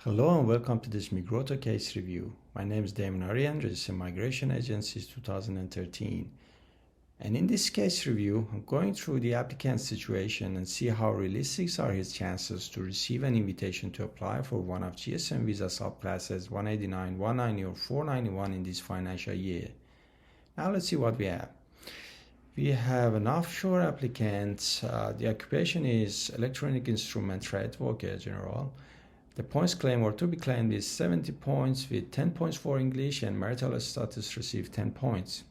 Hello and welcome to this Migroto case review. My name is Damon Aryan, registered migration agent since 2013. And in this case review, I'm going through the applicant's situation and see how realistic are his chances to receive an invitation to apply for one of GSM visa subclasses 189, 190 or 491 in this financial year. Now let's see what we have. We have an offshore applicant. The occupation is electronic instrument trade worker general. The points claimed or to be claimed is 70 points with 10 points for English, and marital status received 10 points.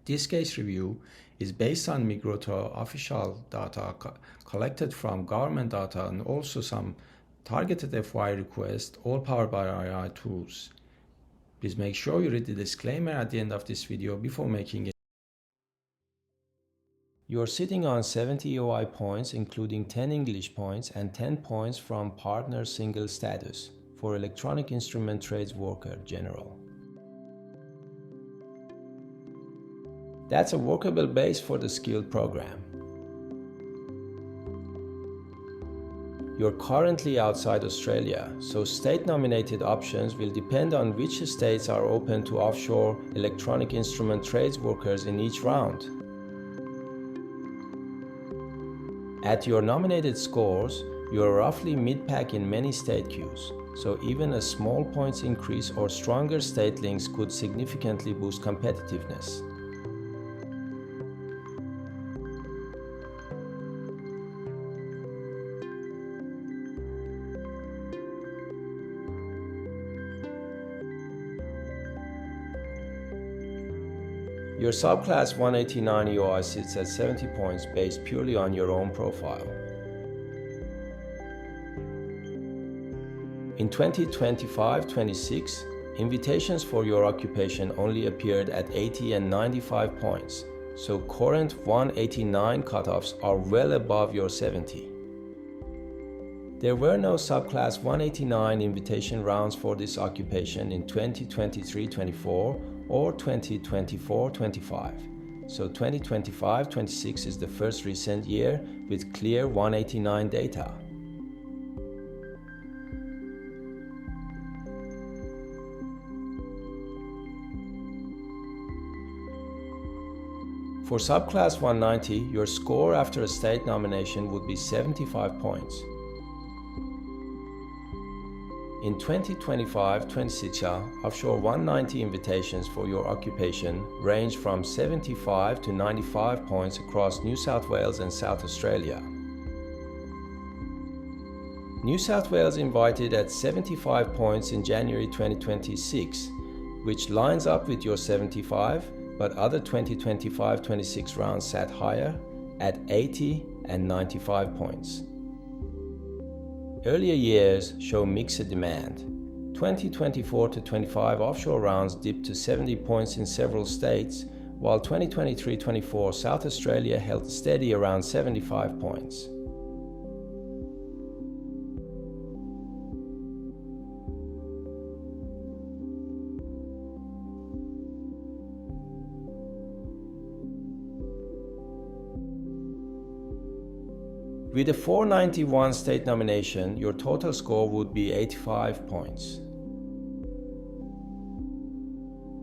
This case review is based on Migroto official data collected from government data and also some targeted FY requests, all powered by AI tools. Please make sure you read the disclaimer at the end of this video before making it. You're sitting on 70 EOI points, including 10 English points and 10 points from partner single status for electronic instrument trades worker general. That's a workable base for the skilled program. You're currently outside Australia, so state-nominated options will depend on which states are open to offshore electronic instrument trades workers in each round. At your nominated scores, you are roughly mid-pack in many state queues, so even a small points increase or stronger state links could significantly boost competitiveness. Your subclass 189 EOI sits at 70 points based purely on your own profile. In 2025-26, invitations for your occupation only appeared at 80 and 95 points, so current 189 cutoffs are well above your 70. There were no subclass 189 invitation rounds for this occupation in 2023-24 or 2024-25. So 2025-26 is the first recent year with clear 189 data. For subclass 190, your score after a state nomination would be 75 points. In 2025-26, offshore 190 invitations for your occupation range from 75 to 95 points across New South Wales and South Australia. New South Wales invited at 75 points in January 2026, which lines up with your 75, but other 2025-26 rounds sat higher at 80 and 95 points. Earlier years show mixed demand. 2024-25 offshore rounds dipped to 70 points in several states, while 2023-24 South Australia held steady around 75 points. With a 491 state nomination, your total score would be 85 points.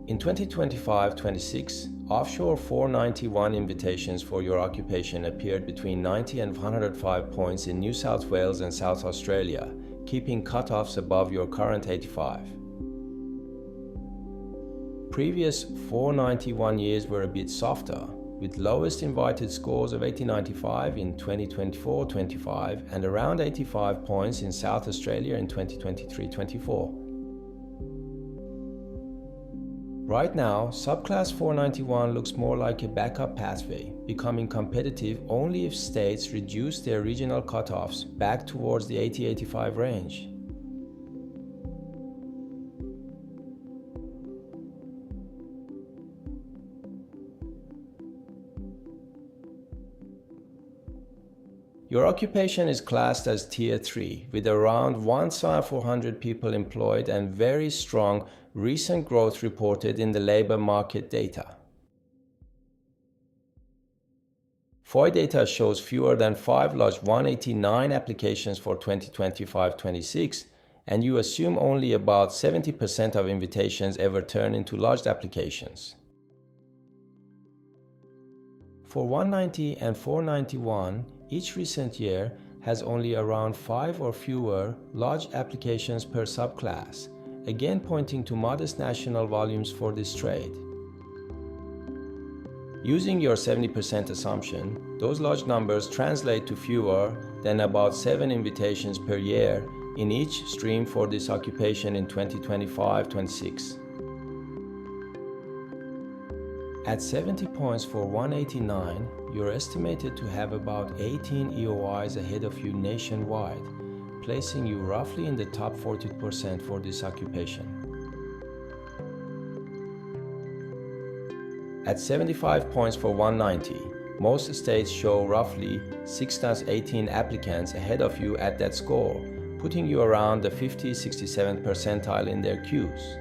In 2025-26, offshore 491 invitations for your occupation appeared between 90 and 105 points in New South Wales and South Australia, keeping cutoffs above your current 85. Previous 491 years were a bit softer, with lowest invited scores of 80-95 in 2024-25 and around 85 points in South Australia in 2023-24. Right now, subclass 491 looks more like a backup pathway, becoming competitive only if states reduce their regional cutoffs back towards the 80-85 range. Your occupation is classed as Tier 3, with around 1,400 people employed and very strong recent growth reported in the labor market data. FOI data shows fewer than 5 lodged 189 applications for 2025-26 and you assume only about 70% of invitations ever turn into lodged applications. For 190 and 491, each recent year has only around 5 or fewer lodged applications per subclass, again pointing to modest national volumes for this trade. Using your 70% assumption, those lodged numbers translate to fewer than about 7 invitations per year in each stream for this occupation in 2025-26. At 70 points for 189, you're estimated to have about 18 EOIs ahead of you nationwide, placing you roughly in the top 40% for this occupation. At 75 points for 190, most states show roughly 6 times 18 applicants ahead of you at that score, putting you around the 50-67th percentile in their queues.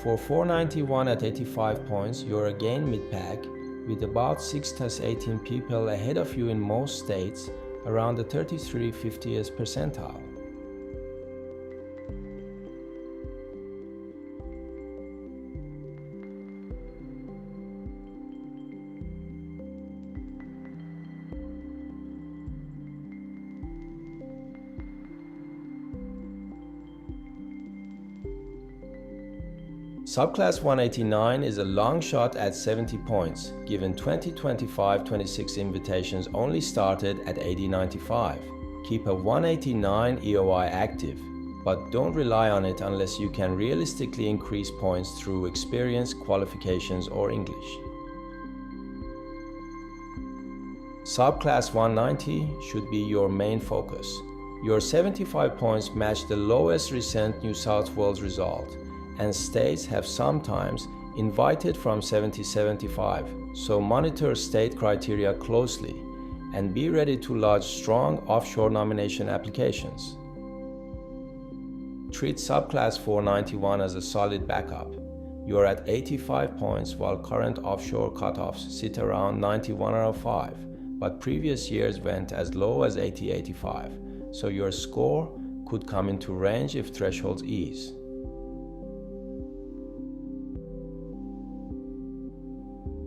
For 491 at 85 points, you're again mid-pack, with about 6 times 18 people ahead of you in most states, around the 33-50th percentile. Subclass 189 is a long shot at 70 points, given 2025-26 invitations only started at 80-95. Keep a 189 EOI active, but don't rely on it unless you can realistically increase points through experience, qualifications, or English. Subclass 190 should be your main focus. Your 75 points match the lowest recent New South Wales result, and states have sometimes invited from 70-75, so monitor state criteria closely and be ready to lodge strong offshore nomination applications. Treat Subclass 491 as a solid backup. You are at 85 points while current offshore cutoffs sit around 91 or 05, but previous years went as low as 80-85, so your score could come into range if thresholds ease.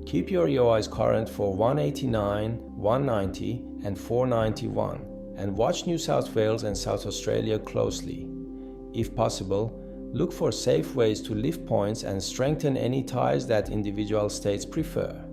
Keep your EOIs current for 189, 190, and 491, and watch New South Wales and South Australia closely. If possible, look for safe ways to lift points and strengthen any ties that individual states prefer.